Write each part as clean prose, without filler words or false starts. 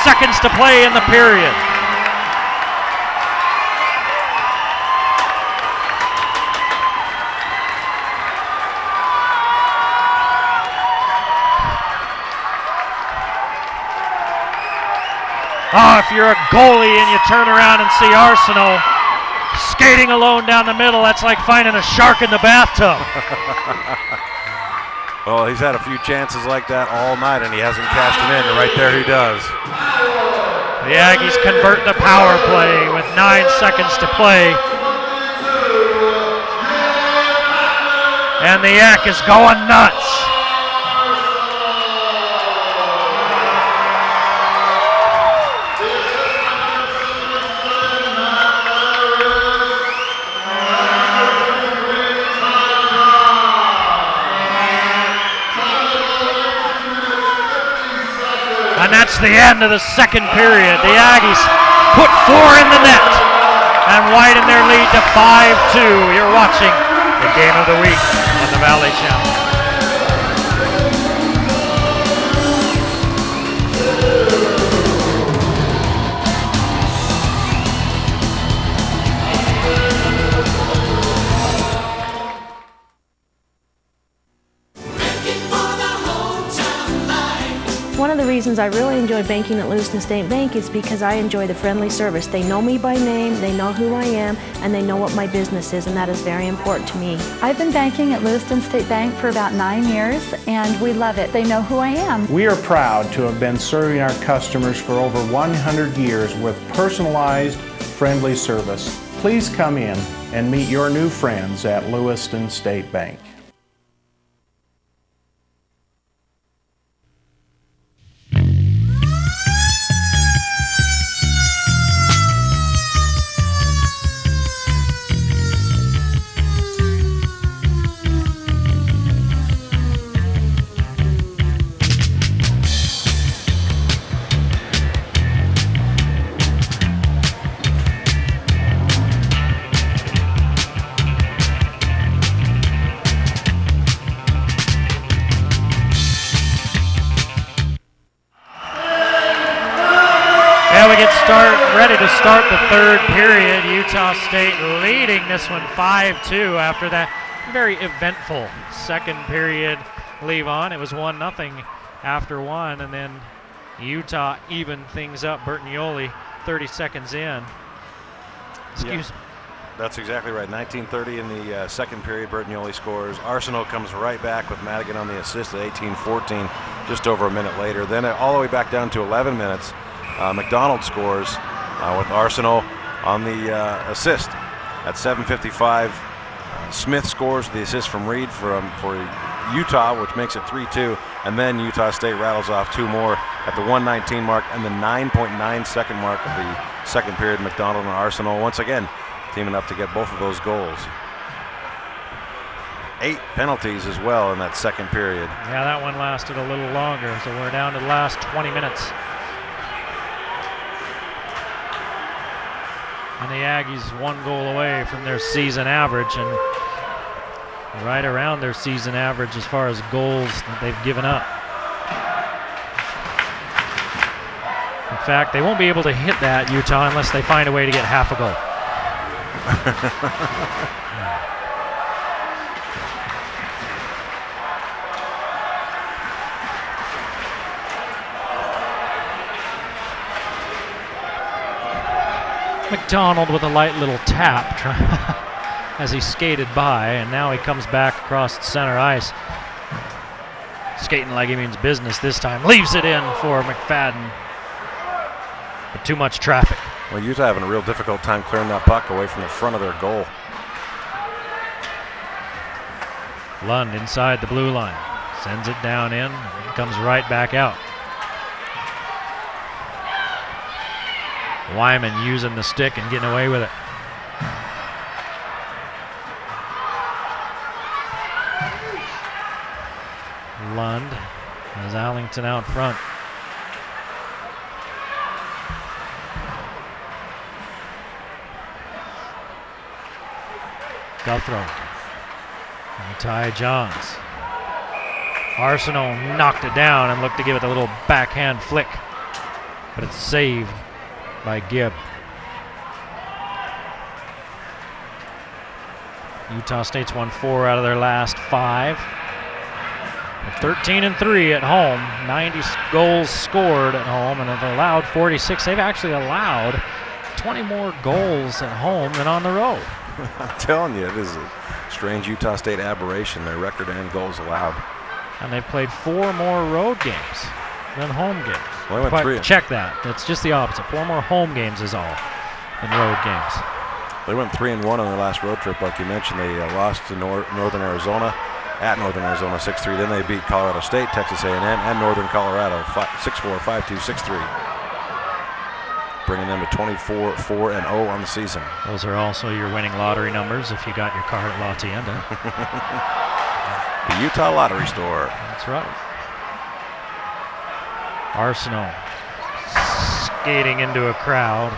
seconds to play in the period. Oh, if you're a goalie and you turn around and see Arsenal skating alone down the middle, that's like finding a shark in the bathtub. Well, he's had a few chances like that all night, and he hasn't cashed them in, and right there he does. The Aggies convert the power play with 9 seconds to play. And the Eck is going nuts. And that's the end of the second period. The Aggies put 4 in the net and widen their lead to 5-2. You're watching the Game of the Week on the Valley Channel. One of the reasons I really enjoy banking at Lewiston State Bank is because I enjoy the friendly service. They know me by name, they know who I am, and they know what my business is, and that is very important to me. I've been banking at Lewiston State Bank for about 9 years, and we love it. They know who I am. We are proud to have been serving our customers for over 100 years with personalized, friendly service. Please come in and meet your new friends at Lewiston State Bank. Ready to start the third period. Utah State leading this one 5-2 after that very eventful second period leave on. It was 1-0 after one, and then Utah evened things up. Bertagnoli 30 seconds in. Excuse me. That's exactly right. 19:30 in the second period, Bertagnoli scores. Arsenal comes right back with Madigan on the assist at 18-14, just over a minute later. Then all the way back down to 11 minutes, McDonald scores with Arsenal on the assist. At 7:55, Smith scores the assist from Reed for Utah, which makes it 3-2. And then Utah State rattles off 2 more at the 1:19 mark and the 9.9 second mark of the second period. McDonald and Arsenal once again teaming up to get both of those goals. 8 penalties as well in that second period. Yeah, that one lasted a little longer, so we're down to the last 20 minutes. And the Aggies 1 goal away from their season average, and right around their season average as far as goals that they've given up. In fact, they won't be able to hit that, Utah, unless they find a way to get half a goal. McDonald with a light little tap as he skated by, and now he comes back across center ice. Skating like he means business this time. Leaves it in for McFadden. But too much traffic. Well, Utah having a real difficult time clearing that puck away from the front of their goal. Lund inside the blue line. Sends it down in. And comes right back out. Wyman using the stick and getting away with it. Lund has Allington out front. Guthrow. And Ty Johns. Arsenal knocked it down and looked to give it a little backhand flick. but it's saved by Gibb. Utah State's won 4 out of their last 5. 13-3 at home, 90 goals scored at home, and have allowed 46. They've actually allowed 20 more goals at home than on the road. I'm telling you, it is a strange Utah State aberration, their record and goals allowed. And they've played 4 more road games than home games. Well, they went 3. Check that. It's just the opposite. 4 more home games is all than road games. They went 3-1 on their last road trip, like you mentioned. They lost to Northern Arizona, at Northern Arizona 6-3. Then they beat Colorado State, Texas A&M, and Northern Colorado 6-4, 5-2, 6-3. Bringing them to 24-4-0 on the season. Those are also your winning lottery numbers if you got your card at La Tienda. The Utah Lottery Store. That's right. Arsenault skating into a crowd.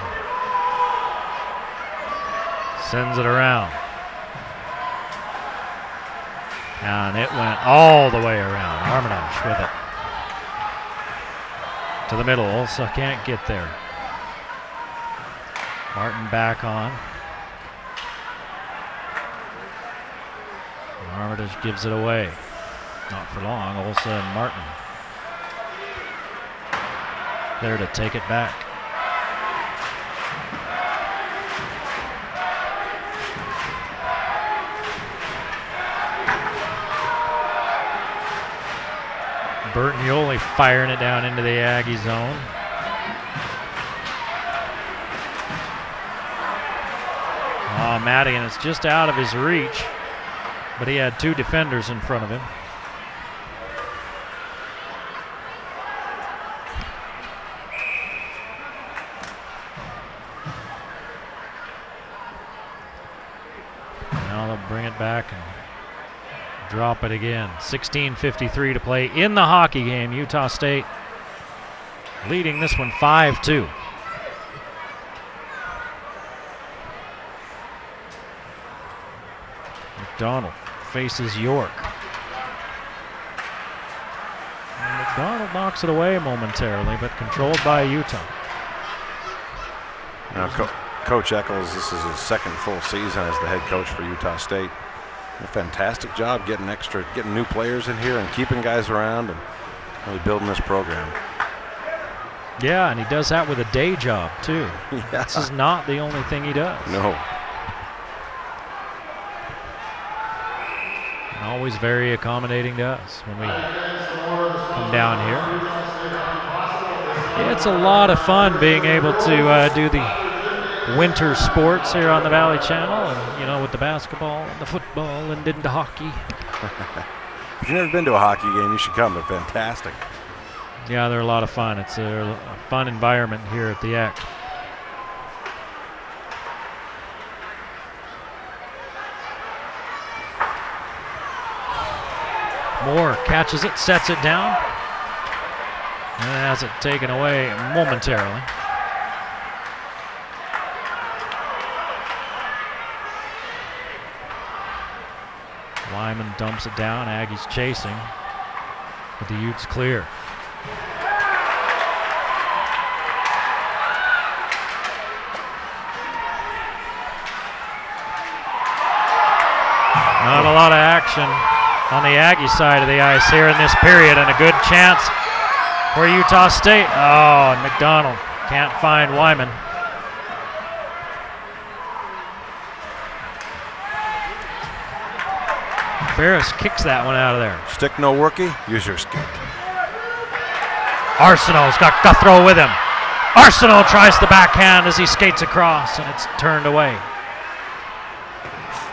Sends it around. And it went all the way around. Armitage with it. To the middle, also can't get there. Martin back on. Armitage gives it away. Not for long. Olsa and Martin there to take it back. Bertignoli firing it down into the Aggie zone. Madigan is just out of his reach, but he had 2 defenders in front of him. Now they'll bring it back and drop it again. 16:53 to play in the hockey game. Utah State leading this one 5-2. McDonald faces York. And McDonald knocks it away momentarily, but controlled by Utah. Now, Coach Eccles, this is his second full season as the head coach for Utah State. A fantastic job getting new players in here and keeping guys around and really building this program. Yeah, and he does that with a day job too. Yeah. This is not the only thing he does. No. And always very accommodating to us when we come down here. It's a lot of fun being able to do the winter sports here on the Valley Channel, and with the basketball and the football and into hockey. If you've never been to a hockey game, you should come. They're fantastic. Yeah, they're a lot of fun. It's a fun environment here at the Eck. Moore catches it, sets it down, and has it taken away momentarily. Lyman dumps it down. Aggies chasing, but the Utes clear. Not a lot of action on the Aggie side of the ice here in this period, and a good chance for Utah State. Oh, and McDonald can't find Wyman. Ferris kicks that one out of there. Stick no worky, use your skate. Arsenault's got Guthrow with him. Arsenault tries the backhand as he skates across, and it's turned away.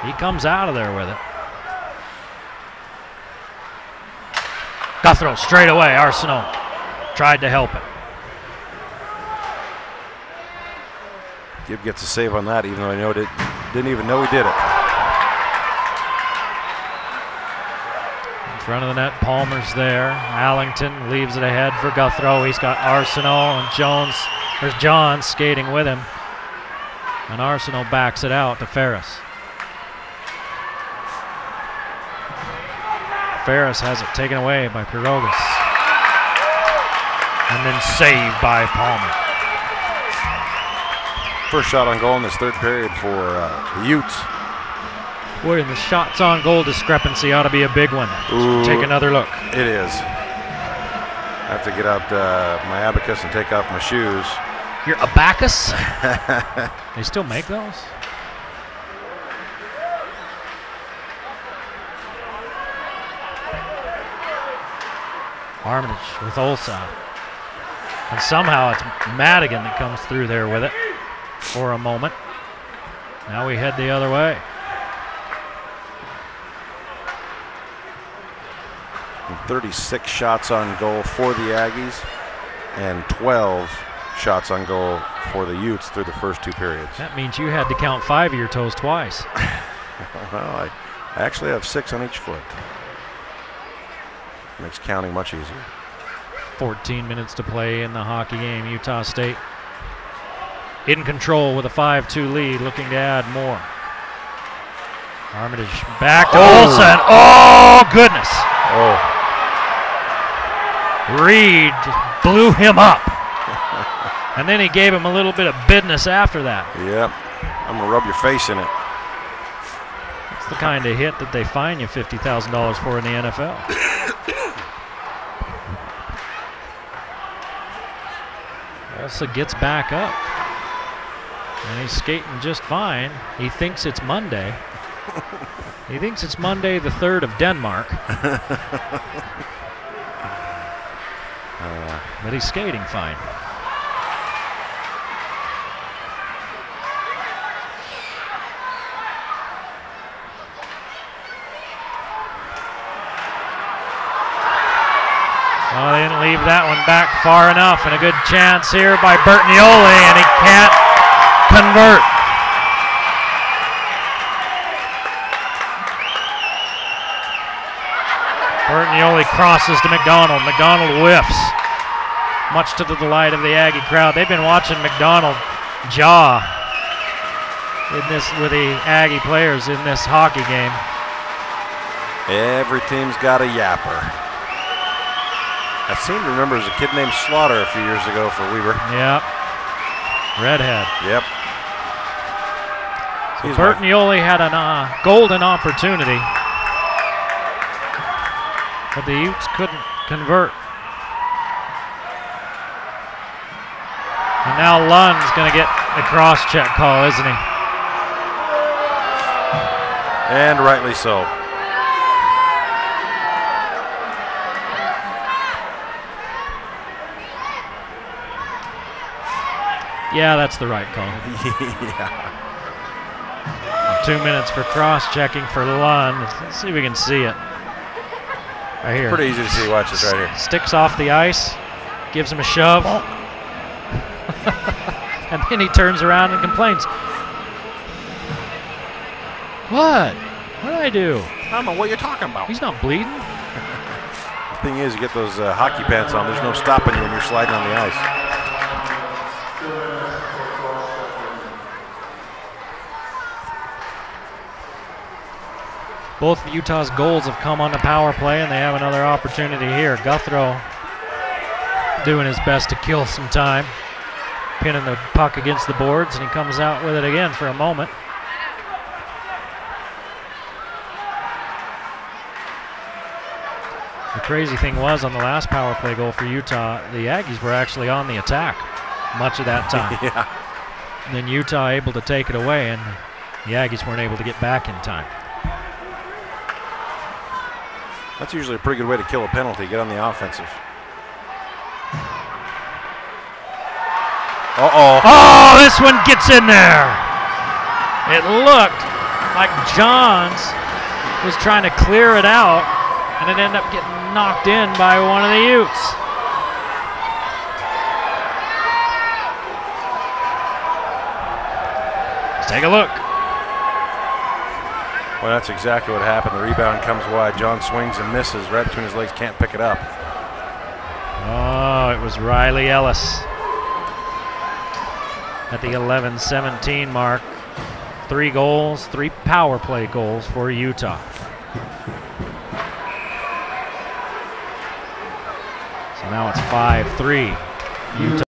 He comes out of there with it. Guthrow straight away. Arsenault tried to help it. Gibb gets a save on that, even though he didn't even know he did it. In front of the net, Palmer's there. Allington leaves it ahead for Guthrow. He's got Arsenault and Jones. There's John skating with him. And Arsenault backs it out to Ferris. Ferris has it taken away by Pirogas. And then saved by Palmer. First shot on goal in this third period for the Utes. Boy, and the shots on goal discrepancy ought to be a big one. Ooh, take another look. It is. I have to get out my abacus and take off my shoes. Your abacus? They still make those? Armitage with Olsa. And somehow it's Madigan that comes through there with it for a moment. Now we head the other way. And 36 shots on goal for the Aggies and 12 shots on goal for the Utes through the first two periods. That means you had to count 5 of your toes twice. Well, I actually have 6 on each foot. Makes counting much easier. 14 minutes to play in the hockey game. Utah State in control with a 5-2 lead, looking to add more. Armitage back to Olsen. Oh, goodness. Oh. Reed just blew him up. And then he gave him a little bit of business after that. Yep. I'm going to rub your face in it. It's the kind of hit that they fine you $50,000 for in the NFL. Olsa gets back up. And he's skating just fine. He thinks it's Monday. He thinks it's Monday the 3rd of Denmark. But he's skating fine. Oh, they didn't leave that one back far enough, and a good chance here by Bertanioli, and he can't convert. Bertanioli crosses to McDonald. McDonald whiffs, much to the delight of the Aggie crowd. They've been watching McDonald jaw in this with the Aggie players in this hockey game. Every team's got a yapper. I seem to remember there's a kid named Slaughter a few years ago for Weber. Yep. Redhead. Yep. So Bertanioli had a golden opportunity, but the Utes couldn't convert. And now Lund's going to get a cross-check call, isn't he? And rightly so. Yeah, that's the right call. Yeah. 2 minutes for cross-checking for Lund. Let's see if we can see it. Right here. Pretty easy to see. Watch this right here. Sticks off the ice, gives him a shove, and then he turns around and complains. What? What did I do? I don't know what you're talking about. He's not bleeding. The thing is, you get those hockey pants on, there's no stopping you when you're sliding on the ice. Both of Utah's goals have come on the power play, and they have another opportunity here. Guthrow doing his best to kill some time, pinning the puck against the boards, and he comes out with it again for a moment. The crazy thing was, on the last power play goal for Utah, the Aggies were actually on the attack much of that time. Yeah. And then Utah able to take it away, and the Aggies weren't able to get back in time. That's usually a pretty good way to kill a penalty, get on the offensive. Uh-oh. Oh, this one gets in there. It looked like Johns was trying to clear it out, and it ended up getting knocked in by one of the Utes. Let's take a look. Well, that's exactly what happened. The rebound comes wide. John swings and misses right between his legs. Can't pick it up. Oh, it was Riley Ellis at the 11-17 mark. 3 goals, 3 power play goals for Utah. So Now it's 5-3. Utah